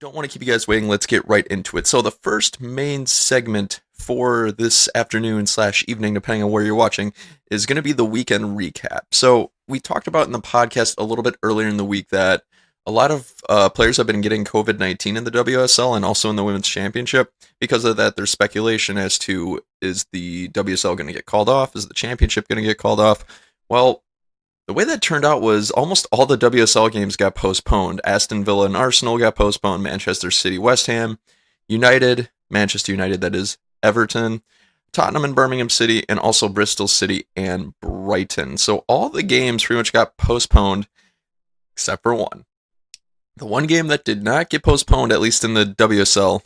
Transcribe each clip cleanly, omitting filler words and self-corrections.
Don't want to keep you guys waiting. Let's get right into it. So the first main segment for this afternoon slash evening, depending on where you're watching, is going to be the weekend recap. So we talked about in the podcast a little bit earlier in the week that a lot of players have been getting COVID-19 in the WSL and also in the Women's Championship. Because of that, there's speculation as to, is the WSL going to get called off? Is the championship going to get called off? Well, the way that turned out was almost all the WSL games got postponed. Aston Villa and Arsenal got postponed. Manchester City, West Ham, United, Manchester United, that is, Everton, Tottenham and Birmingham City, and also Bristol City and Brighton. So all the games pretty much got postponed except for one. The one game that did not get postponed, at least in the WSL,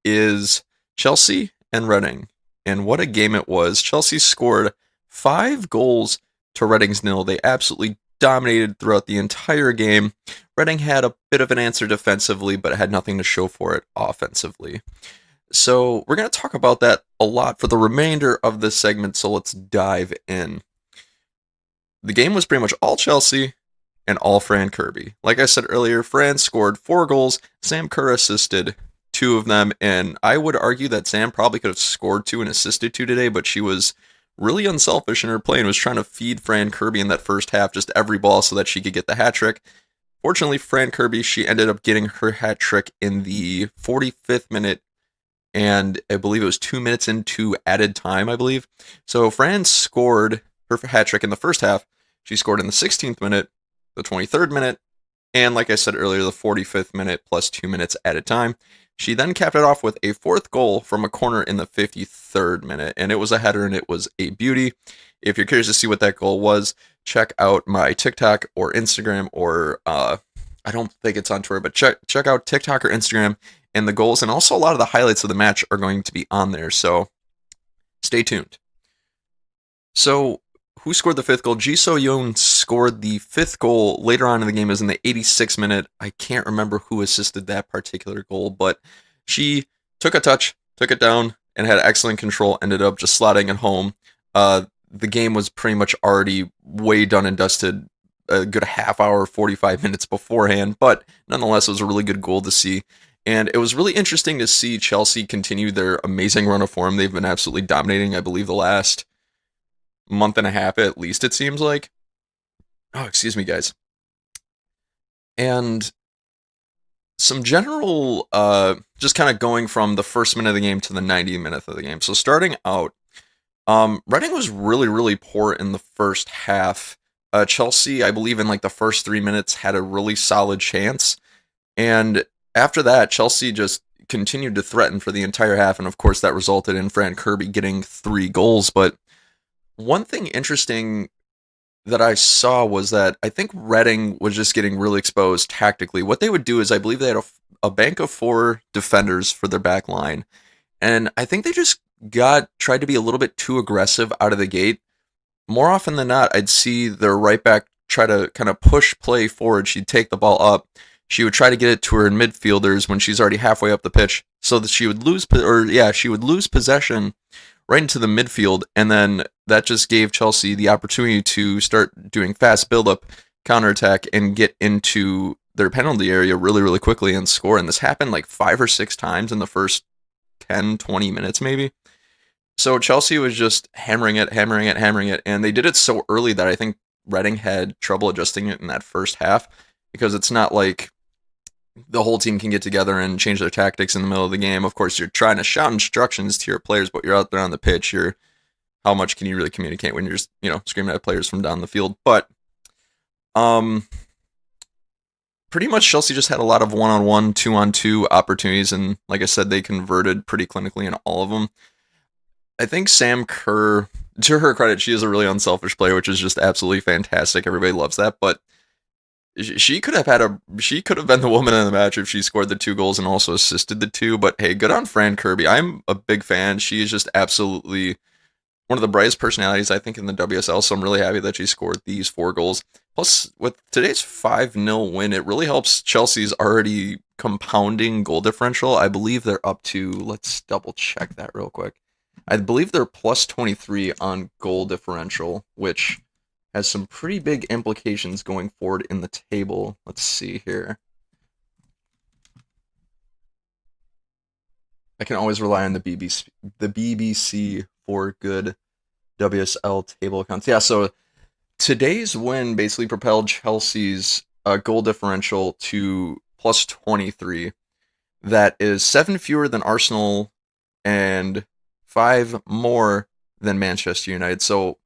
is Chelsea and Reading. And what a game it was. Chelsea scored 5 goals to Reading's nil. They absolutely dominated throughout the entire game. Reading had a bit of an answer defensively, but had nothing to show for it offensively. So we're going to talk about that a lot for the remainder of this segment, so let's dive in. The game was pretty much all Chelsea and all Fran Kirby. Like I said earlier, Fran scored 4 goals. Sam Kerr assisted 2 of them, and I would argue that Sam probably could have scored 2 and assisted 2 today, but she was really unselfish in her play and was trying to feed Fran Kirby in that first half just every ball so that she could get the hat trick. Fortunately, Fran Kirby, she ended up getting her hat trick in the 45th minute, and I believe it was 2 minutes into added time, I believe. So Fran scored her hat trick in the first half. She scored in the 16th minute, the 23rd minute, and like I said earlier, the 45th minute plus 2 minutes added time. She then capped it off with a 4th goal from a corner in the 53rd minute, and it was a header and it was a beauty. If you're curious to see what that goal was, check out my TikTok or Instagram, or I don't think it's on Twitter, but check out TikTok or Instagram, and the goals and also a lot of the highlights of the match are going to be on there, so stay tuned. So who scored the 5th goal? Jiso Young scored the 5th goal later on in the game. It was in the 86th minute. I can't remember who assisted that particular goal, but she took a touch, took it down, and had excellent control, ended up just slotting it home. The game was pretty much already way done and dusted a good half hour, 45 minutes beforehand, but nonetheless, it was a really good goal to see. And it was really interesting to see Chelsea continue their amazing run of form. They've been absolutely dominating, I believe, the last month and a half at least, it seems like. Oh, excuse me, guys. And some general, just kind of going from the first minute of the game to the 90th minute of the game. So starting out, Reading was really, really poor in the first half. Chelsea, I believe in like the first 3 minutes, had a really solid chance. And after that, Chelsea just continued to threaten for the entire half. And of course, that resulted in Fran Kirby getting 3 goals. But one thing interesting that I saw was that I think Reading was just getting really exposed tactically. What they would do is, I believe they had a bank of 4 defenders for their back line, and I think they just tried to be a little bit too aggressive out of the gate. More often than not, I'd see their right back try to kind of push play forward. She'd take the ball up. She would try to get it to her midfielders when she's already halfway up the pitch, so that she would she would lose possession right into the midfield, and then that just gave Chelsea the opportunity to start doing fast build-up, counterattack, and get into their penalty area really, really quickly and score. And this happened like 5 or 6 times in the first 10, 20 minutes maybe. So Chelsea was just hammering it, hammering it, hammering it, and they did it so early that I think Reading had trouble adjusting it in that first half, because it's not like the whole team can get together and change their tactics in the middle of the game. Of course, you're trying to shout instructions to your players, but you're out there on the pitch. How much can you really communicate when you're just, screaming at players from down the field? But um, pretty much Chelsea just had a lot of one-on-one, two-on-two opportunities, and like I said, they converted pretty clinically in all of them. I think Sam Kerr, to her credit, she is a really unselfish player, which is just absolutely fantastic. Everybody loves that, but she could have been the woman in the match if she scored the 2 goals and also assisted the 2. But hey, good on Fran Kirby. I'm a big fan. She is just absolutely one of the brightest personalities, I think, in the WSL. So I'm really happy that she scored these 4 goals. Plus, with today's 5-0 win, it really helps Chelsea's already compounding goal differential. I believe they're up to, let's double check that real quick. I believe they're plus 23 on goal differential, which has some pretty big implications going forward in the table. Let's see here. I can always rely on the BBC for good WSL table accounts. Yeah, so today's win basically propelled Chelsea's goal differential to plus 23. That is 7 fewer than Arsenal and 5 more than Manchester United. So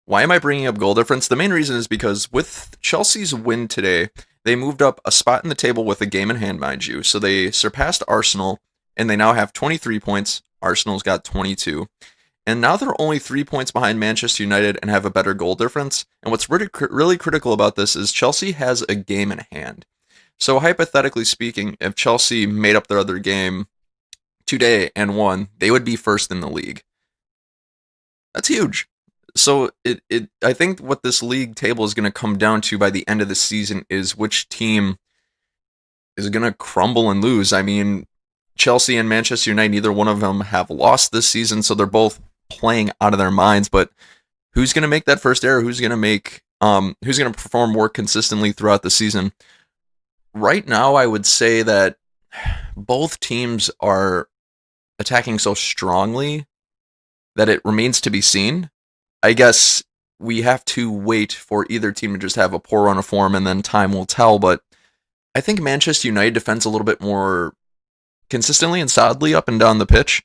why am I bringing up goal difference? The main reason is because with Chelsea's win today, they moved up a spot in the table with a game in hand, mind you. So they surpassed Arsenal, and they now have 23 points. Arsenal's got 22. And now they're only 3 points behind Manchester United and have a better goal difference. And what's really critical about this is Chelsea has a game in hand. So hypothetically speaking, if Chelsea made up their other game today and won, they would be first in the league. That's huge. So I think what this league table is going to come down to by the end of the season is which team is going to crumble and lose. I mean, Chelsea and Manchester United, neither one of them have lost this season, so they're both playing out of their minds. But who's going to make that first error? Who's going to perform more consistently throughout the season? Right now, I would say that both teams are attacking so strongly that it remains to be seen. I guess we have to wait for either team to just have a poor run of form and then time will tell. But I think Manchester United defends a little bit more consistently and solidly up and down the pitch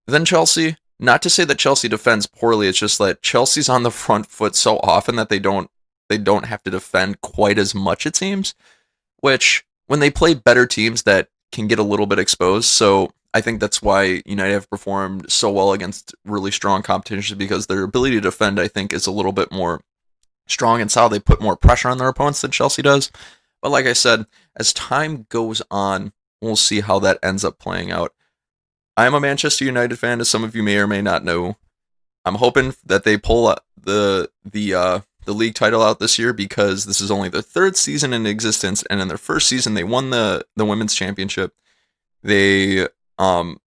than Chelsea. Not to say that Chelsea defends poorly, it's just that Chelsea's on the front foot so often that they don't have to defend quite as much, it seems. Which when they play better teams that can get a little bit exposed. So I think that's why United have performed so well against really strong competition because their ability to defend, I think, is a little bit more strong and solid. They put more pressure on their opponents than Chelsea does. But like I said, as time goes on, we'll see how that ends up playing out. I'm a Manchester United fan, as some of you may or may not know. I'm hoping that they pull the league title out this year because this is only their third season in existence, and in their first season they won the women's championship. They I'm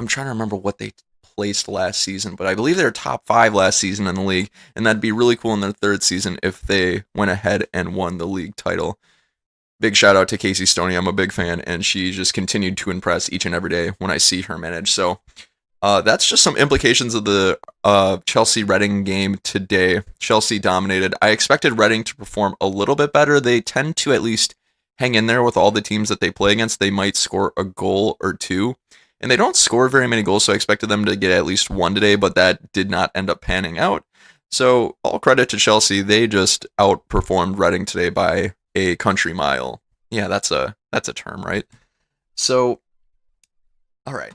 trying to remember what they placed last season, but I believe they were top 5 last season in the league, and that'd be really cool in their third season if they went ahead and won the league title. Big shout out to Casey Stoney. I'm a big fan, and she just continued to impress each and every day when I see her manage. So that's just some implications of the Chelsea Reading game today. Chelsea dominated. I expected Reading to perform a little bit better. They tend to at least hang in there with all the teams that they play against. They might score a goal or two. And they don't score very many goals, so I expected them to get at least one today, but that did not end up panning out. So all credit to Chelsea. They just outperformed Reading today by a country mile. Yeah, that's a term, right? So, all right.